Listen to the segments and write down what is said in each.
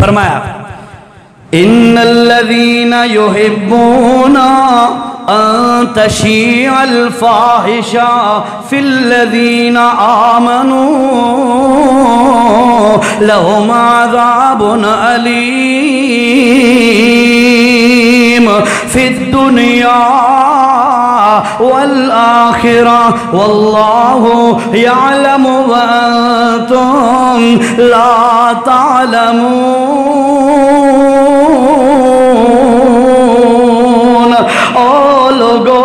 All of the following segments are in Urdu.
فرمایا ان الذین یحبون ان تشیع الفاحشہ فی الذین آمنوا لهم عذاب علیم فی الدنیا والآخرہ واللہ یعلم وانتم لا تعلمون۔ او لوگو،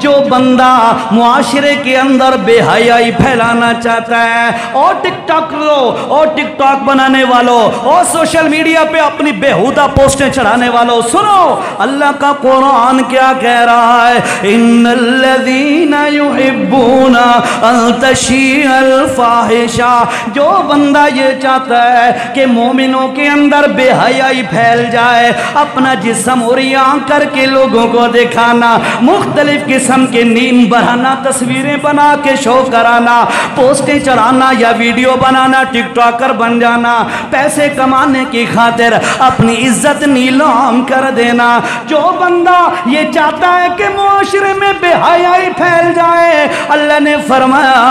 جو بندہ معاشرے کے اندر بے حیائی پھیلانا چاہتا ہے، اور ٹک ٹاک لو، اور ٹک ٹاک بنانے والوں، اور سوشل میڈیا پہ اپنی بےہودہ پوسٹیں چڑھانے والوں، سنو اللہ کا قرآن کیا کہہ رہا ہے، ان الذین یحبون ان تشیع الفاحشہ۔ جو بندہ یہ چاہتا ہے کہ مومنوں کے اندر بے حیائی پھیل جائے، اپنا جسم عریاں کر کے لوگوں کو دکھانا، مختلف قسم کے نیم بڑھانا، تصویریں بنا کے شو کرانا، پوسٹیں چڑھانا یا ویڈیو بنانا، ٹک ٹاکر بن جانا، پیسے کمانے کی خاطر اپنی عزت نیلام کر دینا۔ جو بندہ یہ چاہتا ہے کہ معاشرے میں بے حیائی پھیل جائے، اللہ نے فرمایا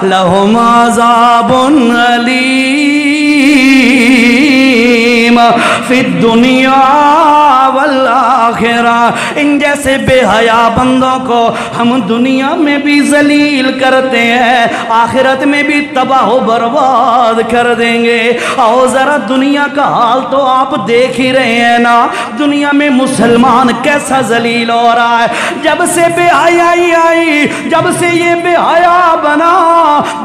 لہم عذاب علیم فی الدنیا والآخرہ۔ ان جیسے بے حیا بندوں کو ہم دنیا میں بھی ذلیل کرتے ہیں، آخرت میں بھی تباہ و برباد کر دیں گے۔ اور ذرا دنیا کا حال تو آپ دیکھ ہی رہے ہیں نا، دنیا میں مسلمان کیسا ذلیل ہو رہا ہے۔ جب سے بے حیائی آئی، جب سے یہ بے حیا بنا،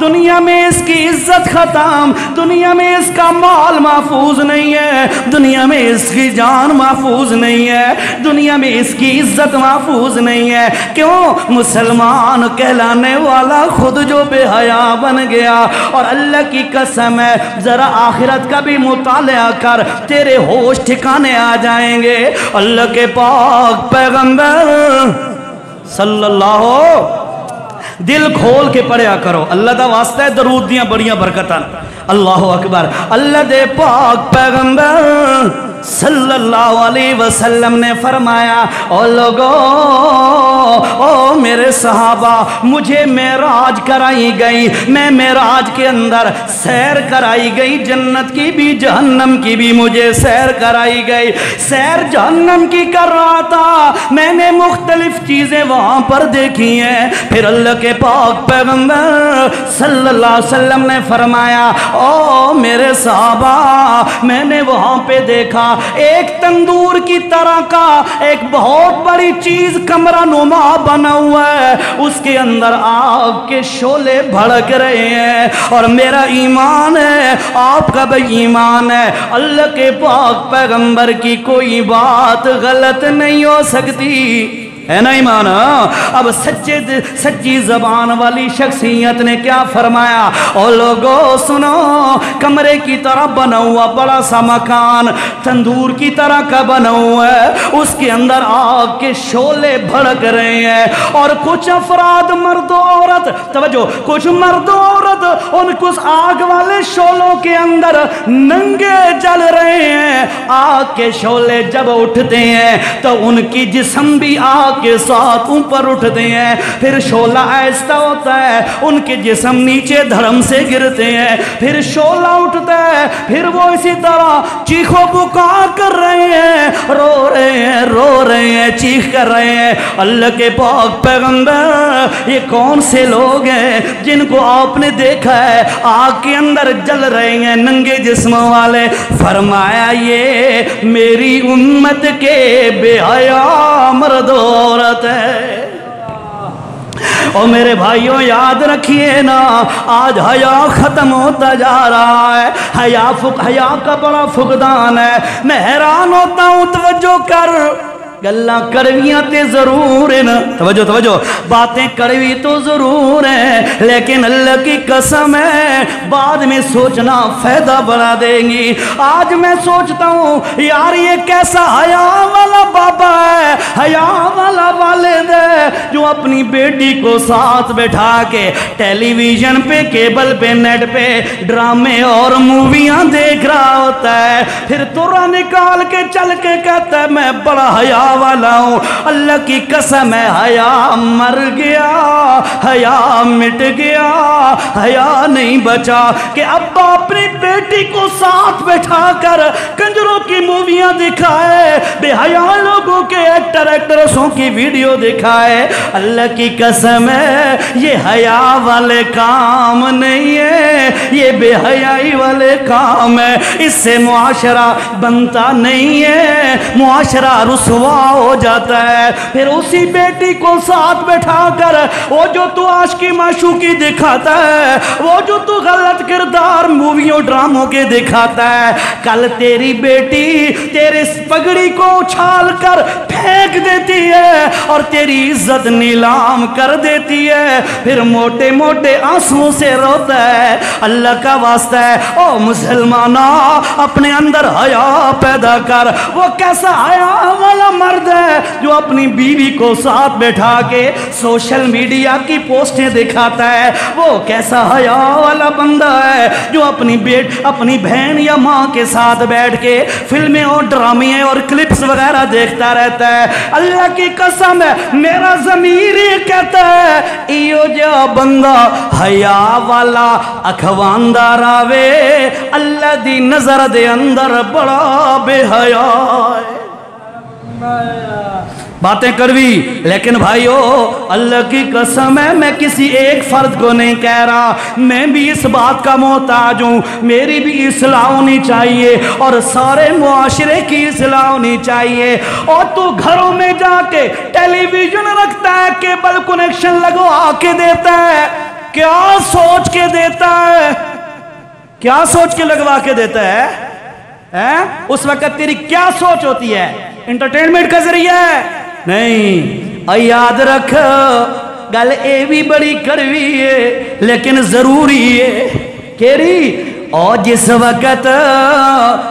دنیا میں اس کی عزت ختم، دنیا میں اس کا مال محفوظ نہیں ہے، دنیا میں اس کی جان محفوظ نہیں ہے، دنیا میں اس کی عزت محفوظ نہیں ہے۔ کیوں؟ مسلمان کہلانے والا خود جو بے حیا بن گیا۔ اور اللہ کی قسم ہے، ذرا آخرت کا بھی مطالعہ کر، تیرے ہوش ٹھکانے آ جائیں گے۔ اللہ کے پاک پیغمبر صلی اللہ دل کھول کے پڑھیا کرو، اللہ دا واسطہ ہے، درود دیاں بڑیاں برکتاں۔ اللہ اکبر۔ اللہ دے پاک پیغمبر صلی اللہ علیہ وسلم نے فرمایا، او لوگو، او میرے صحابہ، مجھے معراج کرائی گئی، میں معراج کے اندر سیر کرائی گئی، جنت کی بھی جہنم کی بھی مجھے سیر کرائی گئی۔ سیر جہنم کی کر رہا تھا، میں نے مختلف چیزیں وہاں پر دیکھی ہیں۔ پھر اللہ کے پاک پیغمبر صلی اللہ علیہ وسلم نے فرمایا، او میرے صحابہ، میں نے وہاں پہ دیکھا ایک تندور کی طرح کا ایک بہت بڑی چیز کمرہ نما بنا ہوا ہے، اس کے اندر آگ کے شعلے بھڑک رہے ہیں۔ اور میرا ایمان ہے، آپ کا بھی ایمان ہے، اللہ کے پاک پیغمبر کی کوئی بات غلط نہیں ہو سکتی، ہے نا ایمان؟ اب سچی زبان والی شخصیت نے کیا فرمایا، او لوگو سنو، کمرے کی طرح بنا ہوا بڑا سا مکان تندور کی طرح کا بنا ہوا ہے، اس کے اندر آگ کے شعلے بھڑک رہے ہیں، اور کچھ افراد مرد و عورت، توجہ، کچھ مرد و عورت ان کچھ آگ والے شعلوں کے اندر ننگے جل رہے ہیں۔ آگ کے شعلے جب اٹھتے ہیں تو ان کی جسم بھی آگ کے ساتھ اوپر اٹھتے ہیں، پھر شعلہ آہستہ ہوتا ہے، ان کے جسم نیچے دھڑم سے گرتے ہیں، پھر شعلہ اٹھتا ہے، پھر وہ اسی طرح چیخو پکار کر رہے ہیں، رو رہے ہیں، چیخ کر رہے ہیں۔ اللہ کے پاک پیغمبر، یہ کون سے لوگ ہیں جن کو آپ نے دیکھا ہے آگ کے اندر جل رہے ہیں ننگے جسموں والے؟ فرمایا یہ میری امت کے بے حیا مرد عورت ہے۔ اور میرے بھائیوں یاد رکھیے نا، آج حیا ختم ہوتا جا رہا ہے، حیا کا بڑا فقدان ہے۔ میں حیران ہوتا ہوں، توجہ کر، گلاں کڑویاں تے ضرور ہیں نا، توجہ توجہ، باتیں کڑوی تو ضرور ہیں لیکن اللہ کی قسم ہے بعد میں سوچنا فائدہ بنا دیں گی۔ آج میں سوچتا ہوں یار یہ کیسا حیا والا بابا ہے، حیا والا والد ہے جو اپنی بیٹی کو ساتھ بٹھا کے ٹیلی ویژن پہ، کیبل پہ، نیٹ پہ ڈرامے اور موویاں دیکھ رہا ہوتا ہے، پھر تورا نکال کے چل کے کہتا ہے میں بڑا حیا والا ہوں۔ اللہ کی قسم ہے حیا مر گیا، حیا مٹ گیا، حیا نہیں بچا کہ ابا اپنی بیٹی کو ساتھ بٹھا کر کنجروں کی موویاں دکھائے، بے حیا لوگوں کے ایکٹرسوں کی ویڈیو دکھائے۔ اللہ کی قسم ہے یہ حیا والے کام نہیں ہے، یہ بے حیائی والے کام ہے، اس سے معاشرہ بنتا نہیں ہے، معاشرہ رسوا ہو جاتا ہے۔ پھر اسی بیٹی کو ساتھ بٹھا کر وہ جو تو عاشقی معشوقی دکھاتا ہے، وہ جو تو غلط کردار موویوں ڈراموں کے دکھاتا ہے، کل تیری بیٹی تیرے پگڑی کو اچھال کر پھینک دیتی ہے اور تیری عزت نیلام کر دیتی ہے، پھر موٹے موٹے آنسوں سے روتا ہے۔ اللہ کا واسطہ ہے او مسلمانہ اپنے اندر حیا پیدا کر۔ وہ کیسا حیا والا مرد ہے جو اپنی بیوی کو ساتھ بٹھا کے سوشل میڈیا کی پوسٹیں دکھاتا ہے، وہ کیسا حیا والا بندہ ہے جو اپنی بہن یا ماں کے ساتھ بیٹھ کے فلمیں اور ڈرامے اور کلپس وغیرہ دیکھتا رہتا ہے۔ اللہ کی قسم ہے میرا ضمیر یہ کہتا ہے ایو جا بندہ حیا والا اکھواندہ راوے اللہ دی نظر دے اندر بڑا بے حیا ہے۔ باتیں کروی لیکن بھائیو اللہ کی قسم ہے میں کسی ایک فرد کو نہیں کہہ رہا، میں بھی اس بات کا محتاج ہوں، میری بھی اصلاح ہونی چاہیے اور سارے معاشرے کی اصلاح ہونی چاہیے۔ اور تو گھروں میں جا کے ٹیلی ویژن رکھتا ہے، کیبل کنیکشن لگوا کے دیتا ہے، کیا سوچ کے دیتا ہے، کیا سوچ کے لگوا کے دیتا ہے؟ اس وقت تیری کیا سوچ ہوتی ہے؟ انٹرٹینمنٹ کا ذریعہ ہے؟ نہیں، اور یاد رکھ گل اے بھی بڑی کڑوی ہے لیکن ضروری ہے۔ کیری اور جس وقت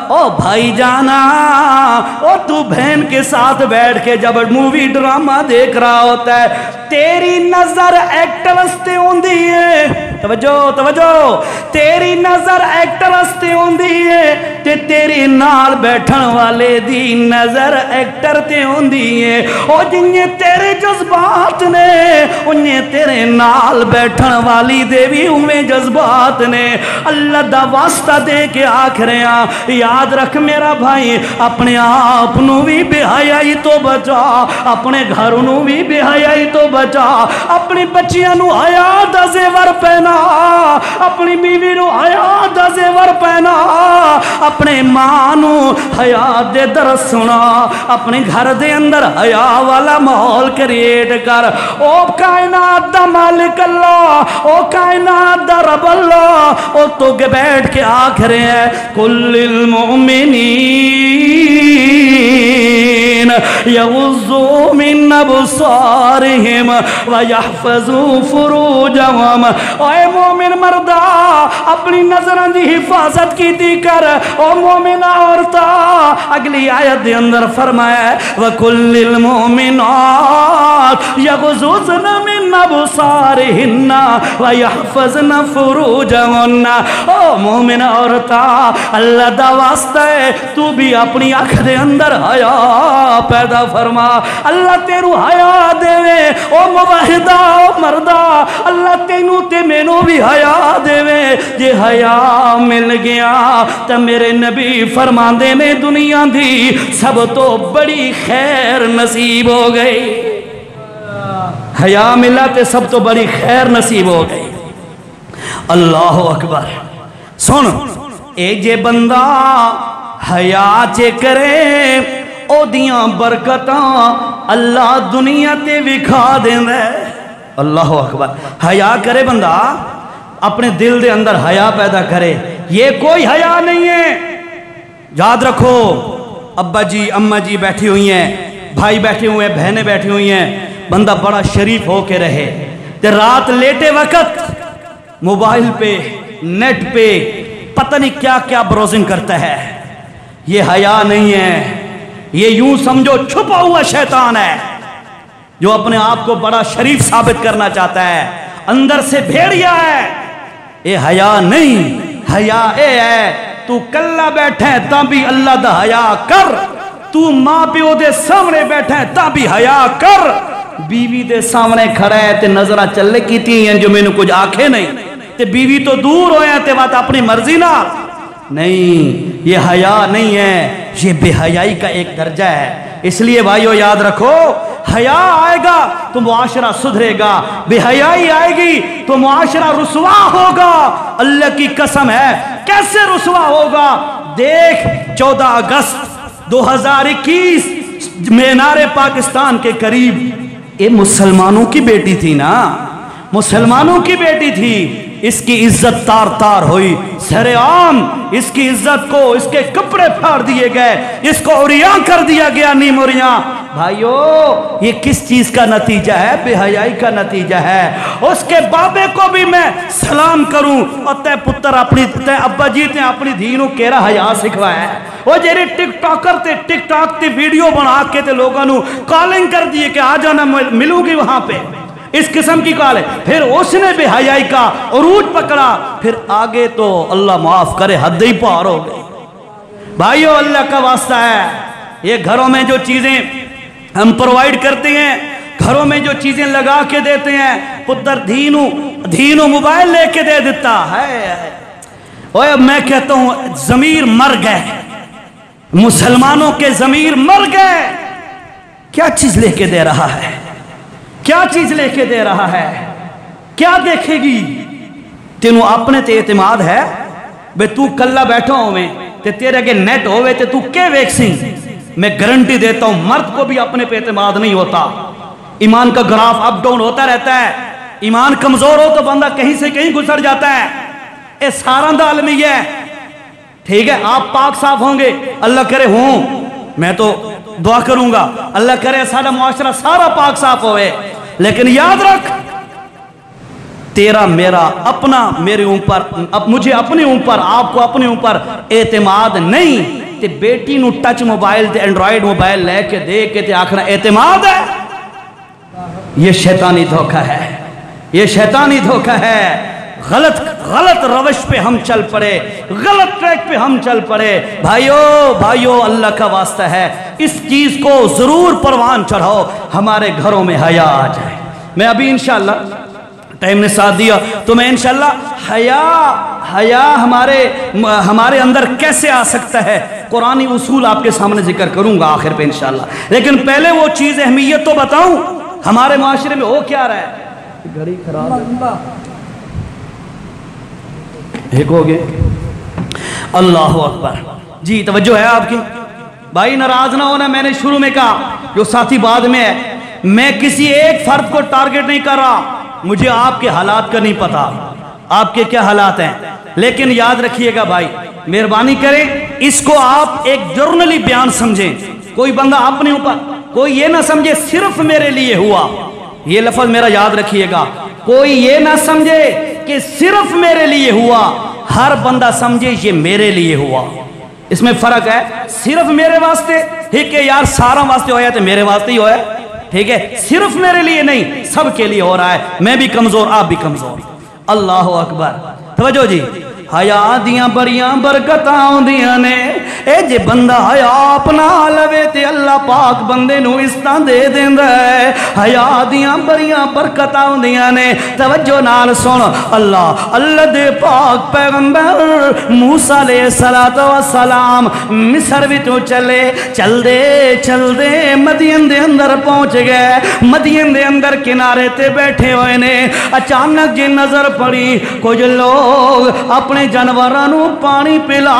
او بھائی جانا او تو بہن کے ساتھ بیٹھ کے جب مووی ڈرامہ دیکھ رہا ہوتا ہے، تیری نظر ایکٹرس تے ہوندی ہے، توجہ توجہ، تیری نظر ایکٹرس تے ہوندی ہے تے تیری نال بیٹھن والے دی نظر ایکٹر تے ہوندی ہے، او جنہیں تیرے جذبات نے انہیں تیرے نال بیٹھن والی دے بھی ہوئے جذبات نے۔ اللہ دا واسطہ دے کے آکھریاں یاد رکھ میرا بھائی، اپنے آپ نو بھی بے حیائی تو بچا، اپنے گھر نو بھی بے حیائی تو بچا، اپنی بچیاں نو حیا دا زیور پہنا، اپنی بیوی نو حیا دا زیور پہنا، اپنے ماں نو حیا دے درس سنا، اپنے گھر دے اندر حیا والا ماحول کریٹ کر۔ او کائنات دا مالک اللہ، او کائنات دا رب اللہ، او تو کے بیٹھ کے آخرے ہیں کل المؤمنین یغضوا من ابصارہم ویحفظوا فروجہم۔ اے مومن مردہ اپنی نظران دی حفاظت کی دی کر، او مومن عورتہ اگلی آیت دے اندر فرمایا ہے وَكُلِّ الْمُؤْمِنَاتِ يَغْضُضْنَ مِنْ أَبْصَارِهِنَّ وَيَحْفَظْنَ فُرُوجَهُنَّ۔ او مومن عورتہ اللہ دا واسطہ ہے تو بھی اپنی آنکھ دے اندر حیا پیدا فرما، اللہ تیرو حیا دے، او موحدہ او مردہ اللہ تینو تے مینو بھی حیا دے۔ جے حیا مل گیا تو میرے نبی فرماندے نے دنیا دی سب تو بڑی خیر نصیب ہو گئی، حیا ملا تے سب تو بڑی خیر نصیب ہو گئی۔ اللہ اکبر۔ سن اے جے بندہ حیا چے کرے او دیاں برکتاں اللہ دنیا تے وکھا دیندے۔ اللہ اکبر۔ حیا کرے بندہ، اپنے دل دے اندر حیا پیدا کرے، یہ کوئی حیا نہیں ہے۔ یاد رکھو ابا جی اماں جی بیٹھی ہوئی ہیں، بھائی بیٹھے ہوئے ہیں, بہنیں بیٹھی ہوئی ہیں, بندہ بڑا شریف ہو کے رہے تے رات لیٹے وقت موبائل پہ نیٹ پہ پتہ نہیں کیا کیا براؤزنگ کرتا ہے. یہ حیا نہیں ہے, یہ یوں سمجھو چھپا ہوا شیطان ہے جو اپنے آپ کو بڑا شریف ثابت کرنا چاہتا ہے, اندر سے بھیڑیا ہے. یہ حیا نہیں, حیا اے ہے تو کلا بیٹھے تاں بھی اللہ دا حیا کر, تو ماں پیو دے سامنے بیٹھے تاں بھی حیا کر, بیوی دے سامنے کھڑا ہے تے نظرہ چلے کیتی ہیں جو میں نے کچھ آنکھیں نہیں, تے بیوی تو دور ہویا تے بات اپنی مرضی نہ نہیں. یہ حیا نہیں ہے, یہ بے حیائی کا ایک درجہ ہے. اس لیے بھائیو یاد رکھو, حیا آئے گا تو معاشرہ سدھرے گا, بے حیائی آئے گی تو معاشرہ رسوا ہوگا. اللہ کی قسم ہے, کیسے رسوا ہوگا؟ دیکھ 14 اگست 2021 مینار پاکستان کے قریب, یہ مسلمانوں کی بیٹی تھی نا, مسلمانوں کی بیٹی تھی, اس کی عزت تار تار ہوئی, سر عام اس کی عزت کو, اس کے کپڑے پھاڑ دیے گئے, اس کو عریاں کر دیا گیا, نیم عریاں. بھائیو یہ کس چیز کا نتیجہ ہے؟ بے حیائی کا نتیجہ ہے. اس کے بابے کو بھی میں سلام کروں, اور تے پتر اپنی تے ابا جی تے اپنی دھینوں کیرا حیا سکھوایا ہے. وہ جیرے ٹک ٹاکر تے ٹک ٹاک تے ویڈیو بنا کے تے لوگوں نو کالنگ کر دیے کہ آ جانا ملوں گی وہاں پہ, اس قسم کی کال ہے. پھر اس نے بے حیائی کا عروج پکڑا, پھر آگے تو اللہ معاف کرے حد ہی پار ہو گئی. بھائیو اللہ کا واسطہ ہے, یہ گھروں میں جو چیزیں ہم پرووائیڈ کرتے ہیں, گھروں میں جو چیزیں لگا کے دیتے ہیں, پتر دھینوں موبائل لے کے دے دیتا ہے. اوے میں کہتا ہوں ضمیر مر گئے, مسلمانوں کے ضمیر مر گئے. کیا چیز لے کے دے رہا ہے, کیا چیز لے کے دے رہا ہے, کیا دیکھے گی؟ تینوں اپنے تے اعتماد ہے بے تو کلا بیٹھا ہوئے تے تیرے کے نیٹ ہوئے تے تو کے ویکسنگ. میں گارنٹی دیتا ہوں مرد کو بھی اپنے پہ اعتماد نہیں ہوتا, ایمان کا گراف اپ ڈاؤن ہوتا رہتا ہے. ایمان کمزور ہو تو بندہ کہیں سے کہیں گزر جاتا ہے. اے سارا دا عالمی ہے, ٹھیک ہے. آپ پاک صاف ہوں گے, اللہ کرے ہوں, میں تو دعا کروں گا اللہ کرے سارا معاشرہ سارا پاک صاف ہوئے. لیکن یاد رکھ, تیرا میرا اپنا میرے اوپر, مجھے اپنے اوپر, آپ کو اپنے اوپر اعتماد نہیں. تے بیٹی نو ٹچ موبائل تے اینڈرائیڈ موبائل لے کے دے کے تے آخنا اعتماد ہے, یہ شیطانی دھوکہ ہے, یہ شیطانی دھوکہ ہے. غلط روش پہ ہم چل پڑے, غلط ٹریک پہ ہم چل پڑے. بھائیو اللہ کا واسطہ ہے, اس چیز کو ضرور پروان چڑھاؤ, ہمارے گھروں میں حیا آ جائے. میں ابھی انشاءاللہ ٹائم نے ساتھ دیا تو میں انشاءاللہ حیا ہمارے اندر کیسے آ سکتا ہے قرآنی اصول آپ کے سامنے ذکر کروں گا آخر پہ انشاءاللہ. لیکن پہلے وہ چیز اہمیت تو بتاؤں, ہمارے معاشرے میں ہو کیا رہا ہے. گھڑی خراب ہے, ایک ہو گئے. اللہ اکبر. جی توجہ ہے آپ کی. بھائی ناراض نہ ہونا, میں نے شروع میں کہا جو ساتھی بعد میں ہے, میں کسی ایک فرد کو ٹارگٹ نہیں کر رہا, مجھے آپ کے حالات کا نہیں پتا آپ کے کیا حالات ہیں. لیکن یاد رکھیے گا بھائی, مہربانی کریں اس کو آپ ایک جرنلی بیان سمجھیں. کوئی بندہ اپنے اوپر, کوئی یہ نہ سمجھے صرف میرے لیے ہوا, یہ لفظ میرا یاد رکھیے گا. کوئی یہ نہ سمجھے کہ صرف میرے لیے ہوا, ہر بندہ سمجھے یہ میرے لیے ہوا. اس میں فرق ہے. صرف میرے واسطے ٹھیک ہے یار, سارا واسطے ہویا تو میرے واسطے ہی ہویا, ٹھیک ہے. صرف میرے لیے نہیں, سب کے لیے ہو رہا ہے. میں بھی کمزور, آپ بھی کمزور. اللہ اکبر. توجہ جی. حیا دیاں بڑیاں برکتاں ہوندیاں نے, اے جے بندہ حیا اپنا لوے تے اللہ پاک بندے نو اس طرح دے دیندا ہے. حیا دیاں بڑیاں برکتاں ہوندیاں نے. توجہ نال سن, اللہ دے پاک پیغمبر موسیٰ علیہ السلام مصر وچوں چلدے مدین دے اندر پہنچ گئے. مدین دے اندر کنارے تے بیٹھے ہوئے نے. اچانک جی نظر پڑی, کچھ لوگ اپنے جانوراں نو پانی پلا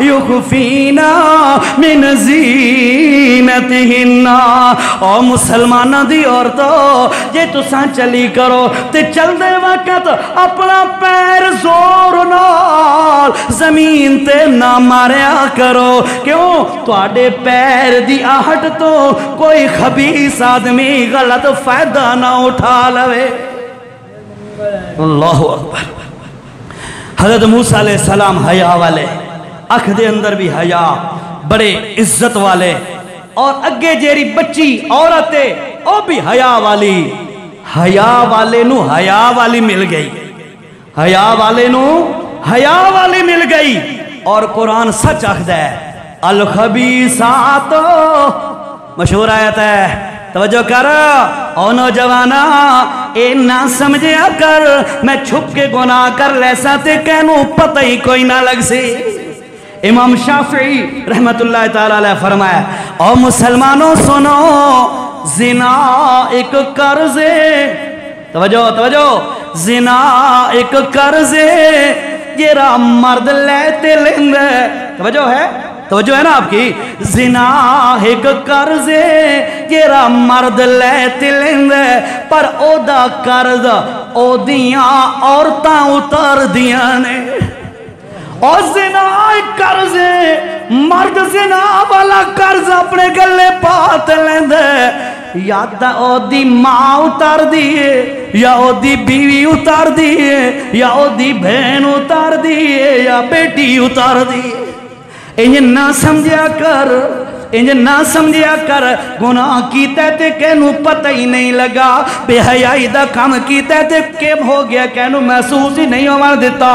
یخفینا من زینتہن۔ او مسلمانہ دی عورتوں جے تساں چلی کرو تے چل دے وقت اپنا پیر زور نال زمین تے نہ ماریا کرو، کیوں تواڈے پیر دی آہٹ تو کوئی خبیث آدمی غلط فائدہ نہ اٹھا لوے۔ اللہ اکبر۔ حضرت موسیٰ علیہ السلام حیا والے، اکھ دے اندر بھی حیا، بڑے عزت والے، اور اگے جیری بچی عورتیں او بھی حیا والی، حیا والے نو حیا والی مل گئی، حیا والے نو حیا والی مل گئی۔ اور قرآن سچ آخدا ہے الخبیثات، مشہور آیت ہے، توجہ کر او نوجوانا، اے نہ سمجھیا کر میں چھپ کے گناہ کر لیسا تے کہنوں پتہ ہی کوئی نہ لگ سی۔ امام شافعی رحمت اللہ تعالیٰ علیہ فرمایا او مسلمانوں سنو، زنا ایک قرض ہے، توجہ توجہ، زنا ایک قرض ہے جیرا مرد لیتے لیندے، توجہ ہے، توجہ ہے نا آپ کی، زنا ایک قرض ہے جیرا مرد لیتے لیندے، پر او دا قرض او دیاں عورتاں اتار دیاں نے۔ اور زنا ایک قرض ہے، مرد زنا والا قرض اپنے گلے پات لیندے، یا تا او دی ماں اتار دیئے، یا او دی بیوی اتار دیئے، یا او دی بہن اتار دیئے، یا بیٹی اتار دیئے۔ انہیں نہ سمجھیا کر، انہیں نہ سمجھیا کر، گناہ کیتے تے کہنوں پتہ ہی نہیں لگا، بے حیائی دا کام کیتے تے کیم ہو گیا کہنوں محسوس ہی نہیں ہوار دیتا۔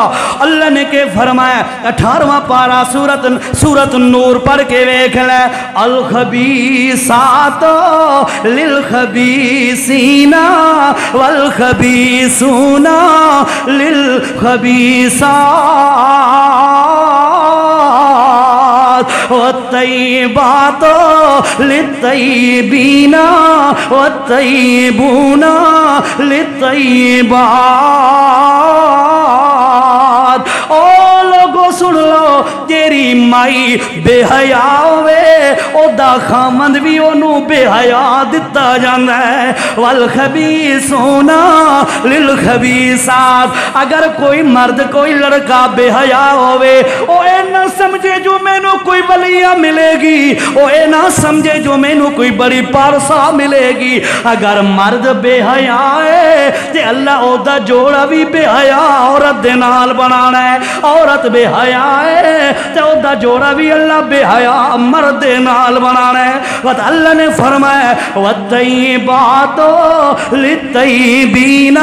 اللہ نے کہ فرمایا 18واں پارا سورت نور پڑھ کے ویکھ لے، الخبیثات للخبیثین والخبیثون للخبیثات والطیبات للطیبین والطیبون للطیبات۔ او لوگو سن لو، جیری مائی بے حیا ہوئے او دا خامند بھی انہوں بے حیا دتا جاندہ ہے۔ والخبیثون للخبیثات، اگر کوئی مرد کوئی لڑکا بے حیا ہوئے او اے نہ سمجھے جو میں نو کوئی ولیہ ملے گی، او اے نہ سمجھے جو میں نو کوئی بڑی پارسا ملے گی۔ اگر مرد بے حیا ہے تے اللہ او دا جوڑا بھی بے حیا عورت دے نال بنانا ہے، عورت بے حیا ہے تے او دا جوڑا بھی اللہ بے حیا مرد دے نال بنانا ہے۔ وقت اللہ نے فرمایا وَالطَّيِّبَاتُ لِلطَّيِّبِينَ،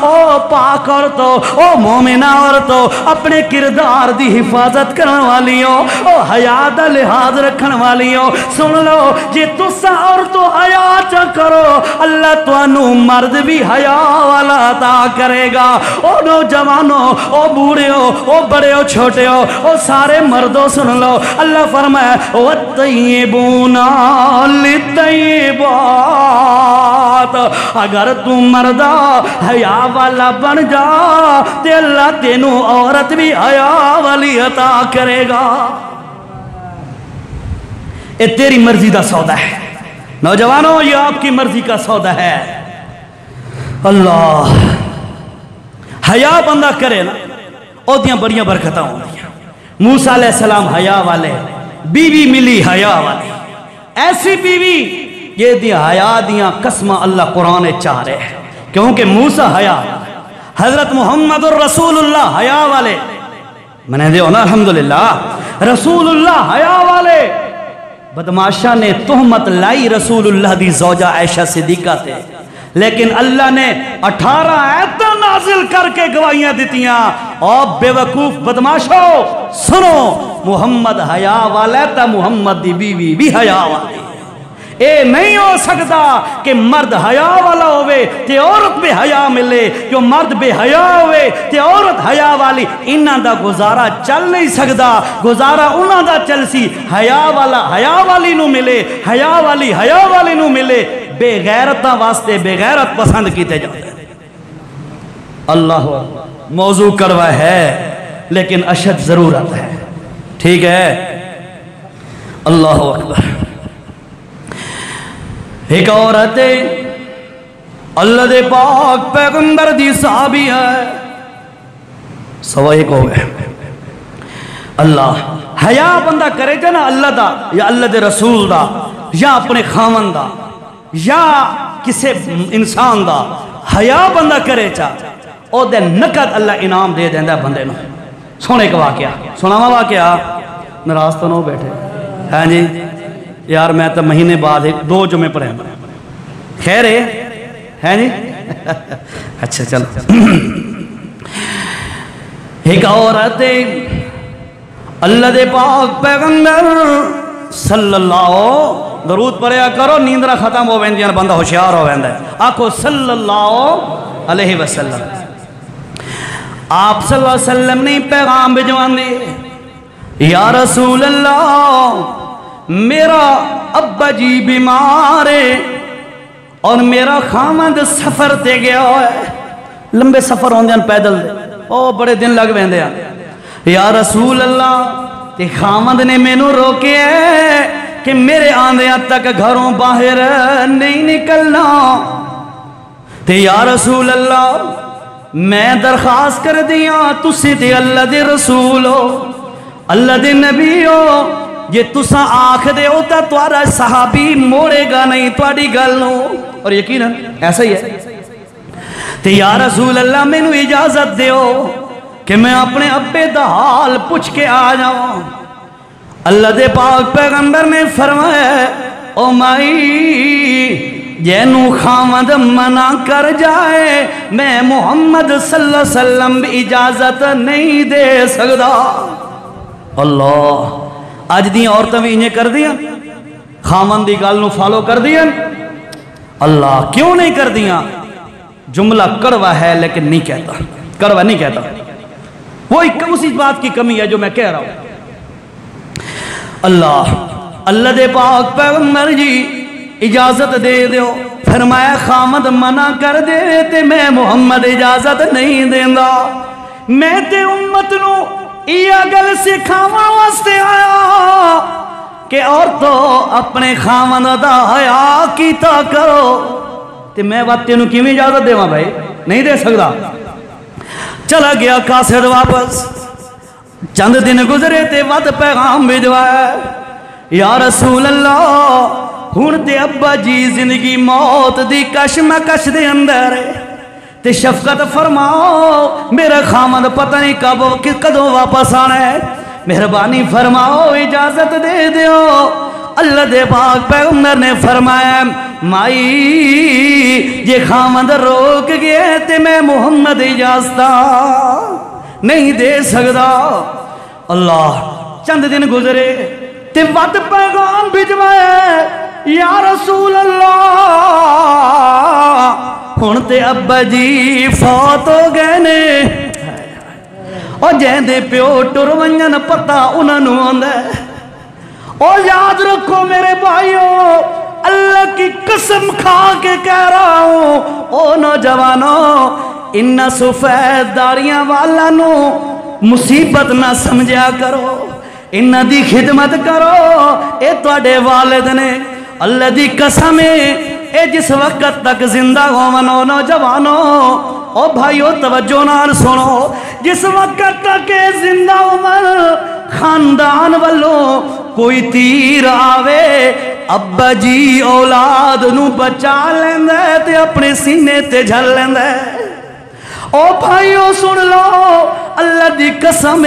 او پاک عورتوں، او مومنہ عورتوں، اپنے کردار دی حفاظت کرنے والیوں، او حیا دا لحاظ رکھنے والیوں، سن لو جی تسا عورتوں حیا چا کرو اللہ توانو مرد بھی حیا والا عطا کرے گا۔ او نوجوانوں، او بوڑھے ہو، او بڑے ہو، چھوٹے ہو، او سارے مردوں سن لو، اللہ فرمایا وَالطَّيِّبُونَ لِلطَّيِّبَاتِ، اگر تم مردہ حیا والا بن جا تے اللہ تینوں عورت بھی حیا والی عطا کرے گا۔ یہ تیری مرضی دا سودا ہے نوجوانوں، یہ آپ کی مرضی کا سودا ہے۔ اللہ حیا بندہ کرے نا، او دیاں بڑیاں برکتاں ہوں دیاں۔ موسیٰ علیہ السلام حیا والے، بیوی ملی حیا والی، ایسی بیوی یہ دیاں حیا دیاں قسمہ اللہ قرآن چاہ رہے ہیں، کیونکہ موسیٰ حیا، حضرت محمد الرسول اللہ حیا والے، میں نے دیو نا الحمدللہ، رسول اللہ حیا والے۔ بدماشا نے تہمت لائی رسول اللہ دی زوجہ عائشہ صدیقہ تھے، لیکن اللہ نے 18 آیت نازل کر کے گواہیاں دیتیاں۔ اور بے وقوف بدماشو سنو، محمد حیا والا تا محمد دی بیوی بھی حیا والی۔ اے نہیں ہو سکتا کہ مرد حیا والا ہوئے تے عورت بے حیا ملے، جو مرد بے حیا ہوئے تے عورت حیا والی، انہاں دا گزارا چل نہیں سکتا۔ گزارا انہاں دا چل سی، حیا والا حیا والی نو ملے، حیا والی حیا والی نو ملے، بے غیرتاں واسطے بے غیرت پسند کیتے جاتے ہیں۔ اللہ موضوع کروا ہے لیکن اشد ضرورت ہے۔ ٹھیک ہے؟ اللہ اکبر. ایک عورت اللہ دے پاک پیغمبر دی صحابی ہے. سوا ایک ہو گئے. اللہ حیا بندہ کرے گا نا اللہ دا یا اللہ دے رسول دا یا اپنے خاون دا یا کسی انسان دا حیا بندہ کرے چا او دے نقد اللہ انعام دے دیندہ بندے نو. سونے کا واقعہ سناوا واقعہ. ناراض تو نہ بیٹھے. ہاں جی یار میں تو مہینے بعد 2 جمعے پڑھے خیر ہے جی. اچھا چلو. ایک عورت اللہ دے پاک پیغمبر صلی اللہ درود پڑھیا کرو نیندرہ ختم ہو ویندیاں بندہ ہوشیار ہو ویندہ ہے. آکھو صلی اللہ علیہ وسلم. آپ صلی اللہ علیہ وسلم نے پیغام بھجوان دی یا رسول اللہ میرا ابا جی بیمار ہے اور میرا خامد سفر تے گیا ہے. لمبے سفر ہوندے ہیں پیدل دے او بڑے دن لگ ویندے ہیں. یا رسول اللہ تے خامد نے میں نو روکے ہے کہ میرے آندیاں تک گھروں باہر نہیں نکلنا. تے یا رسول اللہ میں درخواست کر دیا تسی تے اللہ دے رسول ہو اللہ دے نبی ہو یہ تسا آنکھ دے ہوتا توارا صحابی موڑے گا نہیں تواری گل نو. اور یقینا ایسا ہی ہے. تے یا رسول اللہ میں نو اجازت دے ہو کہ میں اپنے ابے دا حال پوچھ کے آ جاؤں. اللہ دے پاک پیغمبر نے فرمایا او مائی جینو خامد منع کر جائے میں محمد صلی اللہ علیہ وسلم اجازت نہیں دے سکتا. اللہ آج دی عورتیں بھی انہیں کر دیا خامن دی گل نو فالو کر دیا. اللہ کیوں نہیں کر دیا؟ جملہ کڑوا ہے لیکن نہیں کہتا. کڑوا نہیں کہتا. وہی اسی بات کی کمی ہے جو میں کہہ رہا ہوں. اللہ دے پاک پیغمبر جی اجازت دے دیو. فرمایا خامد منع کر دے تے میں محمد اجازت نہیں دیندہ. میں تے امت نو یہ گل سکھاواں واسطے آیا کہ عورتو اپنے خامد دا حیا کیتا کرو. تے میں بات تینوں کیوں اجازت دے وہاں بھائی نہیں دے سکتا. چلا گیا قاصد واپس. چند دن گزرے تے وقت پیغام بھجوایا یا رسول اللہ ہن تے ابا جی زندگی موت دی کشمکش دے اندر تے شفقت فرماؤ میرا خامد پتہ نہیں کب کدوں واپس آنا ہے. مہربانی فرماؤ اجازت دے دیو. اللہ دے پاک پیغمبر نے فرمایا مائی یہ خامد روک گئے تے میں محمد اجازتہ نہیں دے سکتا. اللہ چند دن گزرے تے وقت پیغام بھجوایا یا رسول اللہ ہن تے ابا جی فوت ہو گئے نے اور جہندے پیو ٹر ونجن پتہ انہاں نوں ہوندا ہے. اور یاد رکھو میرے بھائیوں اللہ کی قسم کھا کے کہہ رہا ہوں او نوجوانوں ان سفید داڑیاں والا نو مصیبت نہ سمجھا کرو. انہ دی خدمت کرو. اے توڑے والد نے اللہ دی قسم اے جس وقت تک زندہ ہوونو نوجوانو او بھائیو توجہ نال سنو جس وقت تک زندہ ہوون خاندان والوں کوئی تیر آوے ابا جی اولاد نو بچا لیندے تے اپنے سینے تے جھل لیندے. او بھائیو سن لو اللہ دی قسم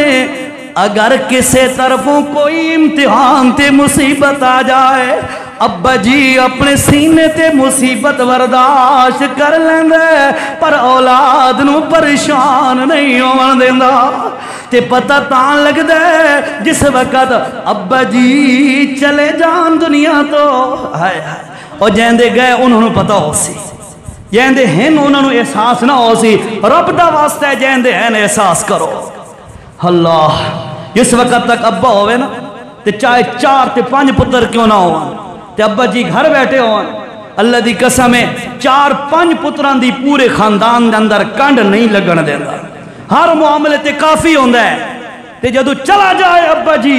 اگر کسی طرفوں کوئی امتحان تے مصیبت آ جائے ابا جی اپنے سینے تے مصیبت برداشت کر لیندے پر اولاد نو پریشان نہیں ہون دیندا. تے پتہ تاں لگ دے جس وقت ابا جی چلے جان دنیا تو ہائے ہائے اور جیندے گئے انہوں نے پتہ ہو سی جیندے ہیں انہوں نے احساس نہ ہو سی. رب دا واسطہ ہے جیندے ہیں احساس کرو. اللہ جس وقت تک ابا ہوئے نا تے چاہے 4 تے 5 پتر کیوں نہ ہوئے تے ابا جی گھر بیٹھے ہوئے اللہ دی قسم ہے 4-5 پتران دی پورے خاندان دے اندر کنڈ نہیں لگن دینا. ہر معاملے تے کافی ہوندہ ہے تے جدو چلا جائے ابا جی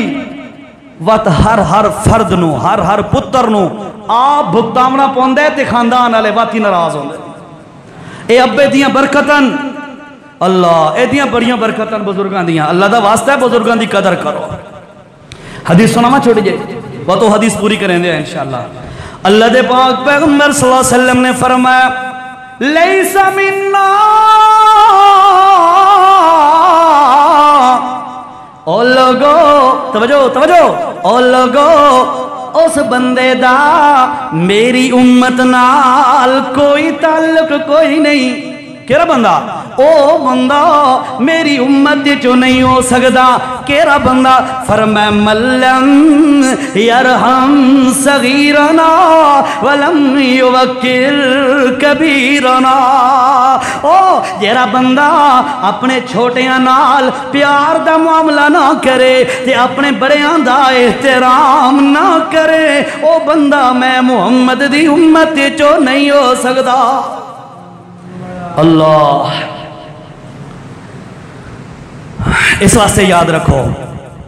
وقت ہر فرد نو ہر پتر نو آپ بھگتامنا پوندے تے خاندان والے وقت ہی ناراض ہوندے اے ابے دیاں برکتن اللہ اے دیاں بڑیاں برکتن بزرگاں دیاں اللہ دا واسطہ ہے بزرگاں دی قدر کرو حدیث سنا میں چھوڑی جائے وہ تو حدیث پوری کریں دے انشاءاللہ اللہ دے پاک پیغمبر صلی اللہ علیہ وسلم نے فرمایا لیس مننا او لوگو توجہ او لوگو اس بندے دا میری امت نال کوئی تعلق کوئی نہیں کیرا بندہ او بندہ میری امت جو نہیں ہو سکتا کیرا بندہ فرمائے ملم یرحم صغیرنا ولم یوکر کبیرنا او جیرا بندہ اپنے چھوٹیاں نال پیار دا معاملہ نہ کرے تے اپنے بڑیاں دا احترام نہ کرے او بندہ میں محمد دی امت جو نہیں ہو سکتا اللہ اس واسطے یاد رکھو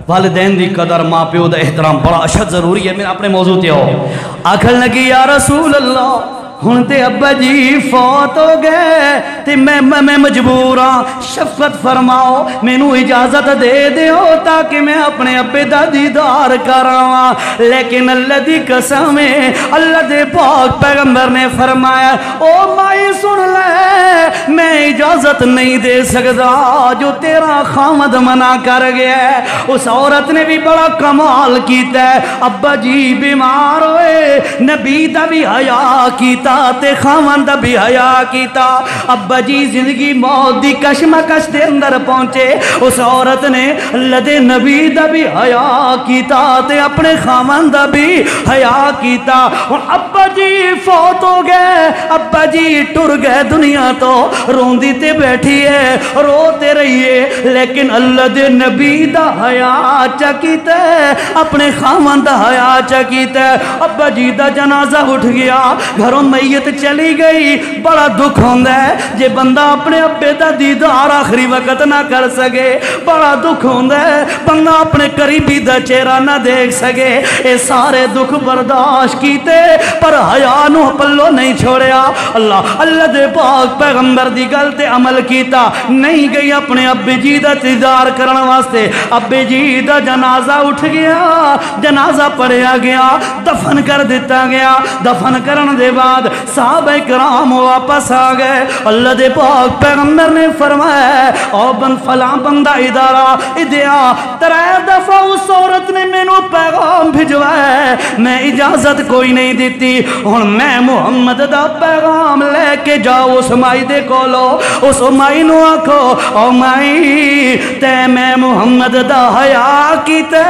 والدین دی قدر ماں پیو دا احترام بڑا اشد ضروری ہے میں اپنے موضوع تے ہو آکھل لگی یا رسول اللہ ہن تے ابا جی فوت ہو گئے تے میں مجبور ہاں شفقت فرماؤ مینوں اجازت دے دیو تاکہ میں اپنے ابے دا دیدار کراواں لیکن اللہ دی قسم ہے اللہ دے پاک پیغمبر نے فرمایا او مائی سن لے میں اجازت نہیں دے سکتا جو تیرا خامد منع کر گیا ہے اس عورت نے بھی بڑا کمال کیتا ہے ابا جی بیمار ہوئے نبی دا بھی حیا کیتا تے خامن دا بھی حیا کیتا ابا جی زندگی موت دی کشمکش دے اندر پہنچے اس عورت نے اللہ دے نبی دا بھی حیا کیتا تے اپنے خامن دا بھی حیا کیتا اور ابا جی فوت ہو گئے ابا جی ٹر گئے دنیا تو روندی تے بیٹھی ہے روتے رہیے لیکن اللہ دے نبی دا حیا چکیتا ہے اپنے خامن دا حیا چکیتا ہے ابا جی دا جنازہ اٹھ گیا گھروں میت چلی گئی بڑا دکھ ہوندہ ہے جے بندہ اپنے ابے دا دیدار آخری وقت نہ کر سکے بڑا دکھ ہوندہ ہے بندہ اپنے قریبی دا چہرہ نہ دیکھ سکے اے سارے دکھ برداشت کیتے پر حیا نو پلو نہیں چھوڑیا اللہ دے پاک پیغمبر دی گلتے عمل کیتا نہیں گئی اپنے ابے جی دا دیدار کرنے واسطے ابے جی دا جنازہ اٹھ گیا جنازہ پڑھیا گیا دفن کر دیتا گیا دفن کرنے دے بعد صحابہ کرام واپس آ گئے اللہ دے پاک پیغمبر نے فرمایا او بن فلاں بندہ ادارہ ادیا ترائے دفعہ اس عورت نے مینوں پیغام بھجوایا میں اجازت کوئی نہیں دیتی اور میں محمد دا پیغام لے کے جاؤ اس مائی دے کولو اس مائی نو آکھو او مائی تے میں محمد دا حیا کیتے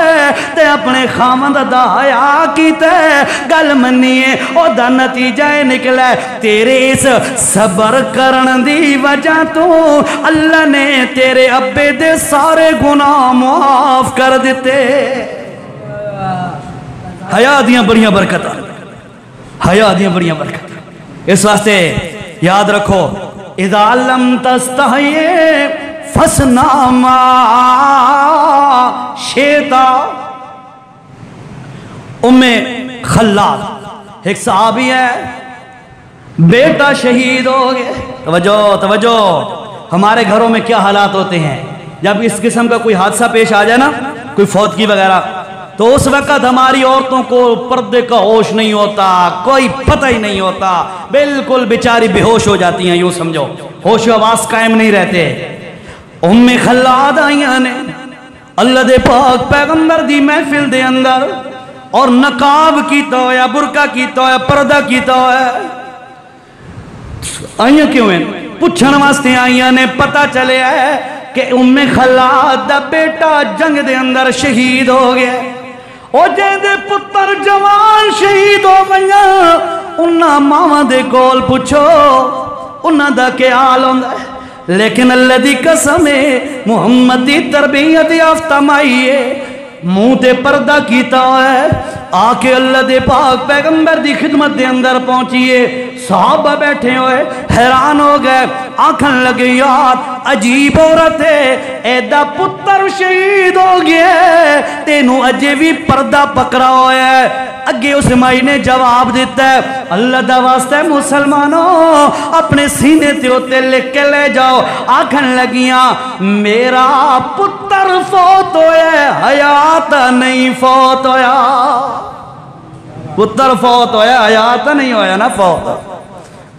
تے اپنے خامد دا حیا کیتے گل منیے او دا نتیجہ نکلا تیرے اس صبر کرن دی وجہ تو اللہ نے تیرے ابے دے سارے گناہ معاف کر دیتے حیا دیاں بڑیاں برکتاں حیا دیاں بڑیاں برکتاں اس واسطے یاد رکھو اذا لم تستحی فصنع ما شئت ام خلاد ایک صحابی ہے بیٹا شہید ہو گئے توجہ ہمارے گھروں میں کیا حالات ہوتے ہیں جب اس قسم کا کوئی حادثہ پیش آ جائے نا کوئی فوتگی وغیرہ تو اس وقت ہماری عورتوں کو پردے کا ہوش نہیں ہوتا کوئی پتہ ہی نہیں ہوتا بالکل بیچاری بے ہوش ہو جاتی ہیں یوں سمجھو ہوش و آواز قائم نہیں رہتے ام خلاد آئیاں نے اللہ دے پاک پیغمبر دی محفل دے اندر اور نقاب کیتا ہویا برقع کیتا ہویا پردہ کیتا ہویا آئیاں کیوں ہیں پوچھن واسطے آئیاں نے پتہ چلے ہے کہ ام خلاد دا بیٹا جنگ دے اندر شہید ہو گیا او جے دے پتر جوان شہید ہو گیا انہاں ماما دے کول پوچھو انہاں دا کیا حال ہوندا ہے لیکن اللہ دی قسم ہے محمد دی تربیت یافتہ مائی ہے منہ تے پردہ کیتا ہے آکے اللہ دے پاک پیغمبر دی خدمت دے اندر پہنچیے صحابہ بیٹھے ہوئے حیران ہو گئے آکھن لگے یار عجیب عورت ہے، ایدہ پتر شہید ہو گیا تینوں اجے بھی پردہ پکڑا ہویا ہے۔ اگے اس مائی نے جواب دیتا ہے اللہ دا واسطہ مسلمانوں اپنے سینے تے ہوتے لکھ کے لے جاؤ۔ آکھن لگیاں میرا پتر فوت ہویا حیات نہیں فوت ہویا، پتر فوت ہویا حیات نہیں ہویا نا فوت۔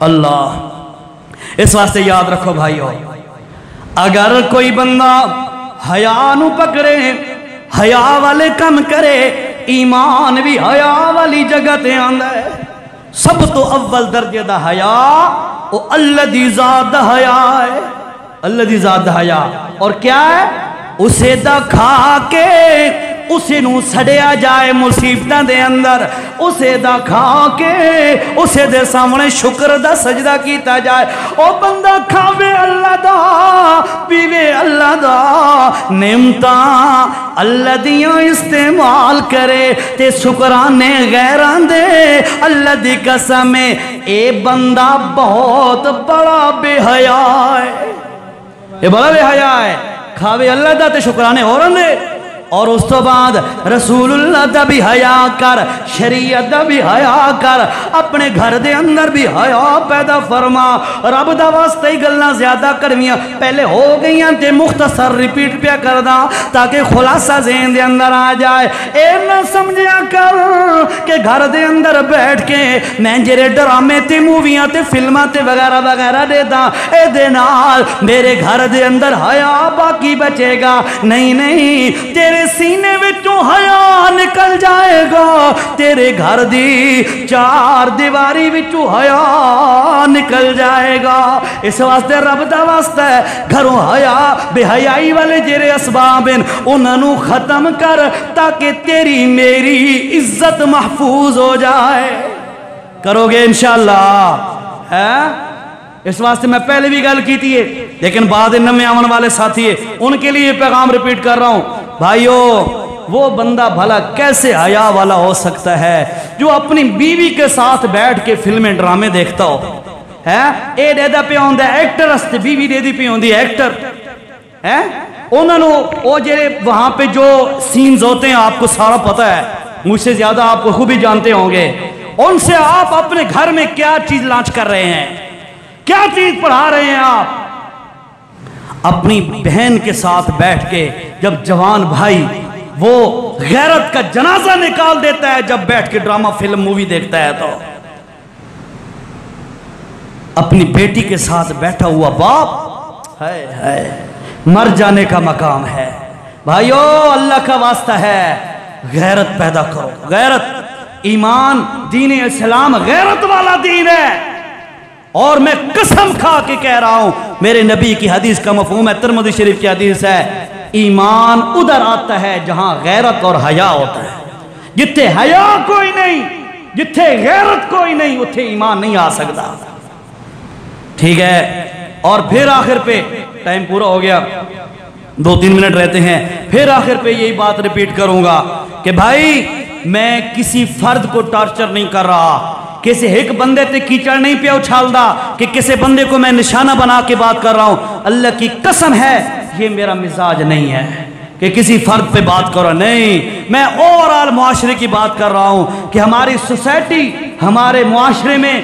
اللہ اس واسطے یاد رکھو بھائیو، اگر کوئی بندہ حیا نو پکڑے، حیا والے کم کرے، ایمان بھی حیا والی جگہ تے آندا ہے۔ سب تو اول درجے دا حیا او اللہ دی ذات دا حیا ہے، اللہ دی ذات دا حیا۔ اور کیا ہے؟ اسے دا کھا کے اسے نو سڑیا جائے مصیبتاں دے اندر، اسے دا کھا کے اسے دے سامنے شکر دا سجدہ کیتا جائے۔ او بندہ کھاوے اللہ دا پیوے اللہ دا نعمتاں اللہ دیاں استعمال کرے تے شکرانے غیران دے اللہ دی قسم اے بندہ بہت بڑا بے حیا ہے، اے بڑا بے حیا ہے۔ کھاوے اللہ دا تے شکرانے اورن دے، اور اس تو بعد رسول اللہ دا بھی حیا کر، شریعت دا بھی حیا کر، اپنے گھر دے اندر بھی حیا پیدا فرما۔ رب دا واسطے ہی گلنا زیادہ کرویاں پہلے ہو گئیاں تے مختصر ریپیٹ پیا کر دا تاکہ خلاصہ ذہن دے اندر آ جائے۔ اے نہ سمجھیا کر کہ گھر دے اندر بیٹھ کے میں جرے ڈرامے تے موویاں تے فلماں تے وغیرہ وغیرہ دے دا، اے دے نال میرے گھر دے اندر حیا باقی بچے گا؟ نہیں نہیں، تیرے سینے وچوں حیا نکل جائے گا، تیرے گھر دی چار دیواری وچوں حیا نکل جائے گا۔ اس واسطے رب دا واسطہ ہے گھروں حیا بے حیائی والے جڑے اسباب ہیں انہاں نو ختم کر تاکہ تیری میری عزت محفوظ ہو جائے۔ کرو گے انشاءاللہ؟ ہے اس واسطے میں پہلے بھی گل کی تھی لیکن بعد نمے آون والے ساتھی ہیں ان کے لیے پیغام ریپیٹ کر رہا ہوں۔ بھائیو وہ بندہ بھلا کیسے حیا والا ہو سکتا ہے جو اپنی بیوی کے ساتھ بیٹھ کے فلمیں ڈرامے دیکھتا ہو؟ ہے اے دے دا پہ ہوندہ ہے ایکٹر استے بیوی دے دی پہ ہوندی ہے ایکٹر ہے، انہوں نے وہ جڑے وہاں پہ جو سینز ہوتے ہیں آپ کو سارا پتہ ہے، مجھ سے زیادہ آپ کو خوب ہی جانتے ہوں گے۔ ان سے آپ اپنے گھر میں کیا چیز لانچ کر رہے ہیں، کیا چیز پڑھا رہے ہیں؟ آپ اپنی بہن کے ساتھ بیٹھ کے جب جوان بھائی وہ غیرت کا جنازہ نکال دیتا ہے جب بیٹھ کے ڈرامہ فلم مووی دیکھتا ہے، تو اپنی بیٹی کے ساتھ بیٹھا ہوا باپ ہے مر جانے کا مقام ہے۔ بھائیو اللہ کا واسطہ ہے غیرت پیدا کرو، غیرت، ایمان، دین اسلام غیرت والا دین ہے۔ اور میں قسم کھا کے کہہ رہا ہوں میرے نبی کی حدیث کا مفہوم ہے، ترمذی شریف کی حدیث ہے، ایمان ادھر آتا ہے جہاں غیرت اور حیا ہوتا ہے۔ جتھے حیا کوئی نہیں، جتھے غیرت کوئی نہیں، اتھے ایمان نہیں آ سکتا۔ ٹھیک ہے؟ اور پھر آخر پہ ٹائم پورا ہو گیا، 2-3 منٹ رہتے ہیں، پھر آخر پہ یہی بات ریپیٹ کروں گا کہ بھائی میں کسی فرد کو ٹارچر نہیں کر رہا، کسی ایک بندے تے کیچڑ نہیں پہ اچھال دا کہ کسی بندے کو میں نشانہ بنا کے بات کر رہا ہوں۔ اللہ کی قسم ہے یہ میرا مزاج نہیں ہے کہ کسی فرد پہ بات کرو، نہیں، میں اوورآل معاشرے کی بات کر رہا ہوں کہ ہماری سوسائٹی، ہمارے معاشرے میں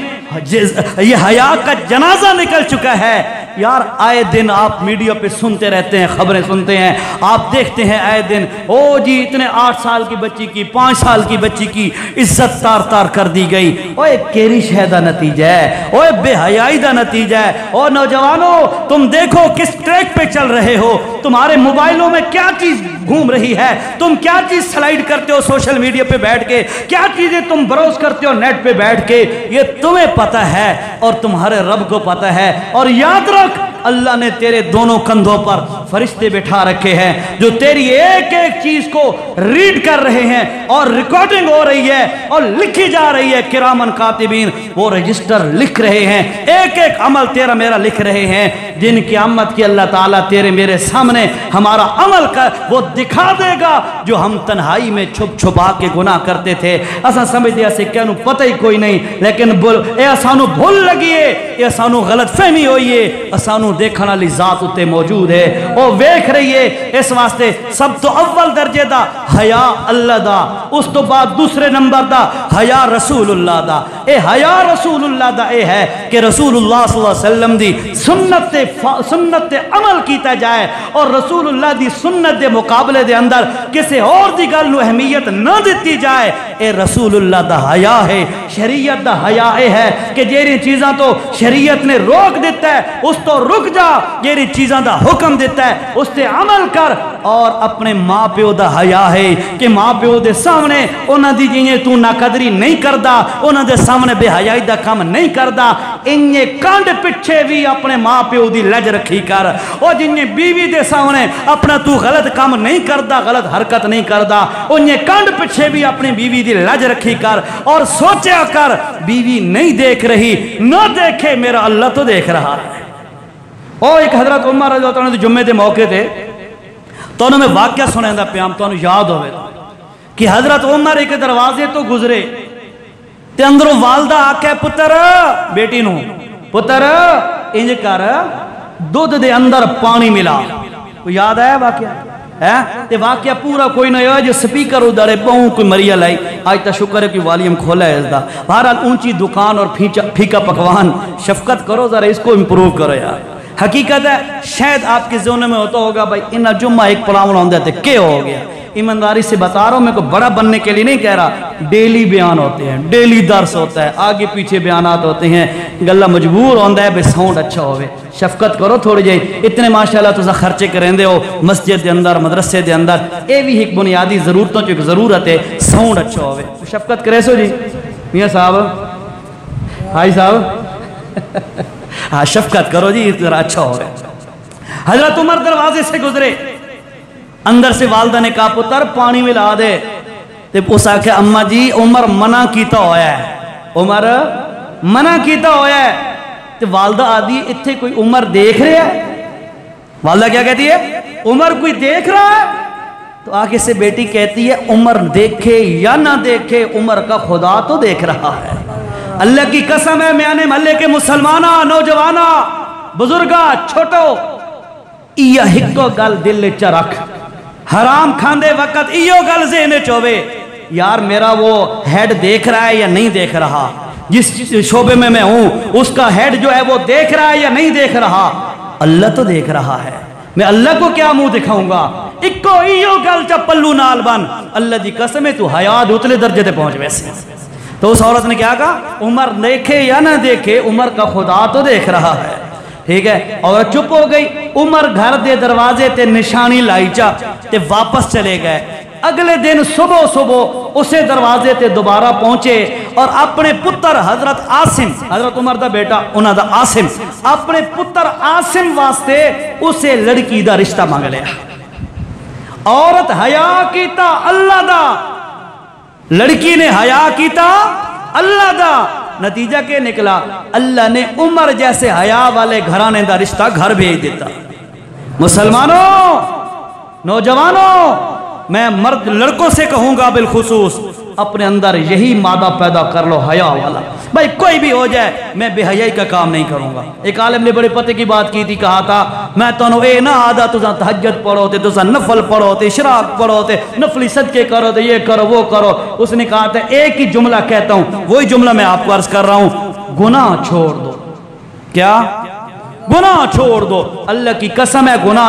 یہ حیا کا جنازہ نکل چکا ہے۔ یار آئے دن آپ میڈیا پہ سنتے رہتے ہیں، خبریں سنتے ہیں، آپ دیکھتے ہیں آئے دن او جی اتنے 8 سال کی بچی کی، 5 سال کی بچی کی عزت تار تار کر دی گئی۔ اوے کیری شے دا نتیجہ ہے، اوے بے حیائی دا نتیجہ ہے۔ اور نوجوانوں تم دیکھو کس ٹریک پہ چل رہے ہو، تمہارے موبائلوں میں کیا چیز گھوم رہی ہے، تم کیا چیز سلائیڈ کرتے ہو سوشل میڈیا پہ بیٹھ کے، کیا چیزیں تم بروز کرتے ہو نیٹ پہ بیٹھ کے، یہ تمہیں پتہ ہے اور تمہارے رب کو پتہ ہے۔ اور یاد رکھ اللہ نے تیرے دونوں کندھوں پر فرشتے بٹھا رکھے ہیں جو تیری ایک ایک چیز کو ریڈ کر رہے ہیں اور ریکارڈنگ ہو رہی ہے اور لکھی جا رہی ہے. کرامن کاتبین وہ رجسٹر لکھ رہے ہیں, ایک ایک عمل تیرا میرا لکھ رہے ہیں. دن قیامت کی اللہ تعالیٰ تیرے میرے سامنے ہمارا عمل کر وہ دکھا دے گا جو ہم تنہائی میں چھپ چھپا کے گناہ کرتے تھے. اساں سمجھ دیا سے کہنو پتہ ہی کوئی نہیں, لیکن اے اسانو بھول لگیے, اے اسانو غلط فہمی ہوئیے, اسانو دیکھنا لی ذات اتے موجود ہے او ویکھ رہی ہے. اس واسطے سب تو اول درجے دا حیا اللہ دا, اس تو بعد دوسرے نمبر دا حیا رسول اللہ دا. اے حیا رسول اللہ دا اے ہے کہ رسول اللہ صلی اللہ علیہ وسلم دی سنت عمل کیتا جائے اور رسول اللہ دی سنت دے مقابلے دے اندر کسے اور دی گل نو اہمیت نہ دیتی جائے. اے رسول اللہ دا حیا ہے. شریعت دا حیا اے ہے کہ جیری چیزاں تو شریعت نے روک دیتا ہے اس تو رک جا, جیری چیزاں دا حکم دیتا ہے اس تے عمل کر. اور اپنے ماں پیو دا حیا ہے کہ ماں پیو دے سامنے انہاں دی جینے تو ناقدری نہیں کردا, انہاں دے سامنے بے حیائی دا کام نہیں کردا. انہیں کانڈ پچھے بھی اپنے ماں پیو دی لج رکھی کر, اور جنہیں بیوی دے سامنے اپنا تو غلط کام نہیں کردا, غلط حرکت نہیں کردا, انہیں کانڈ پچھے بھی اپنی بیوی دی لج رکھی کر. اور سوچیا کر بیوی نہیں دیکھ رہی نہ دیکھے, میرا اللہ تو دیکھ رہا ہے. اور ایک حضرت عمر رضی اللہ عنہ جمعے دے موقع تے تو انہوں میں واقعہ سنیں دا پیام تو انہوں یاد ہوئے کہ حضرت عمر ایک دروازے تو گزرے تے اندروں والدہ آکے پتر بیٹی نو پتر انج کر دودھ دے اندر پانی ملا. کوئی یاد آیا واقعہ تے واقعہ پورا کوئی نہ ہوا جو سپیکر ادھرے پہوں کوئی مریا لائی. آج تا شکر ہے کہ والیوم کھولا ہے اس دا. بہرحال اونچی دکان اور پھیکا پکوان شفقت کرو ذرا اس کو امپروو کرو یار. حقیقت ہے شاید آپ کے ذہن میں ہوتا ہوگا بھائی انہا جمعہ ایک پڑاؤن ہوندے تھے کیا ہو گیا. ایمانداری سے بتا رہا ہوں, میں کو بڑا بننے کے لیے نہیں کہہ رہا, ڈیلی بیان ہوتے ہیں, ڈیلی درس ہوتا ہے, آگے پیچھے بیانات ہوتے ہیں. گلہ مجبور ہوندہ ہے بے ساؤنڈ اچھا ہوئے. شفقت کرو تھوڑی جائے, اتنے ماشاءاللہ تو خرچے کریں دے ہو مسجد دے اندر مدرسے دے اندر, اے بھی ایک بنیادی ضرورتوں جو ایک ضرورت ہے ساؤنڈ اچھا ہوئے. شفقت کرے سو جی میاں صاحب, بھائی صاحب ہاں شفقت کرو جی ذرا اچھا ہوئے. حضرت عمر دروازے سے گزرے, اندر سے والدہ نے کہا پتر پانی ملا دے. تے اس آکھے اماں جی عمر منع کیتا ہویا ہے, عمر منع کیتا ہویا ہے. تے والدہ آدھی اتھے کوئی عمر دیکھ رہا ہے. والدہ کیا کہتی ہے, عمر کوئی دیکھ رہا ہے. تو آگے سے بیٹی کہتی ہے عمر دیکھے یا نہ دیکھے عمر کا خدا تو دیکھ رہا ہے. اللہ کی قسم ہے میانے محلے کے مسلمانہ نوجوانہ بزرگا چھوٹو, ایہ ہکو گل دل چا رکھ, حرام کھاندے وقت ایو گل ذہن چوبے یار میرا وہ ہیڈ دیکھ رہا ہے یا نہیں دیکھ رہا, جس شعبے میں میں ہوں اس کا ہیڈ جو ہے وہ دیکھ رہا ہے یا نہیں دیکھ رہا. اللہ تو دیکھ رہا ہے, میں اللہ کو کیا منہ دکھاؤں گا. اکو ایو گل چا پلو نال بن, اللہ دی قسم ہے تو حیات اتلے درجے تے پہنچ ویسے. تو اس عورت نے کیا کہا عمر دیکھے یا نہ دیکھے عمر کا خدا تو دیکھ رہا ہے. ٹھیک ہے, عورت چپ ہو گئی. عمر گھر دے دروازے تے نشانی لائی چا تے واپس چلے گئے. اگلے دن صبح اسے دروازے تے دوبارہ پہنچے اور اپنے پتر حضرت عاصم, حضرت عمر دا بیٹا انہاں دا عاصم, اپنے پتر عاصم واسطے اسے لڑکی دا رشتہ مانگ لیا. عورت حیا کیتا اللہ دا, لڑکی نے حیا کیتا اللہ دا. نتیجہ کے نکلا اللہ نے عمر جیسے حیا والے گھرانے دا رشتہ گھر بھیج دیتا. مسلمانوں نوجوانوں میں مرد لڑکوں سے کہوں گا بالخصوص اپنے اندر یہی مادہ پیدا کر لو حیا والا. بھائی کوئی بھی ہو جائے میں بے حیائی کا کام نہیں کروں گا. ایک عالم نے بڑے پتے کی بات کی تھی, کہا تھا میں تو اے نہ آدھا تُسا تہجد پڑھو تے تُسا نفل پڑھو تے اشراق پڑھو تے نفلی صدقے کرو تے یہ کرو وہ کرو. اس نے کہا تھا ایک ہی جملہ کہتا ہوں, وہی جملہ میں آپ کو عرض کر رہا ہوں, گناہ چھوڑ دو. کیا گناہ چھوڑ دو. اللہ کی قسم ہے گناہ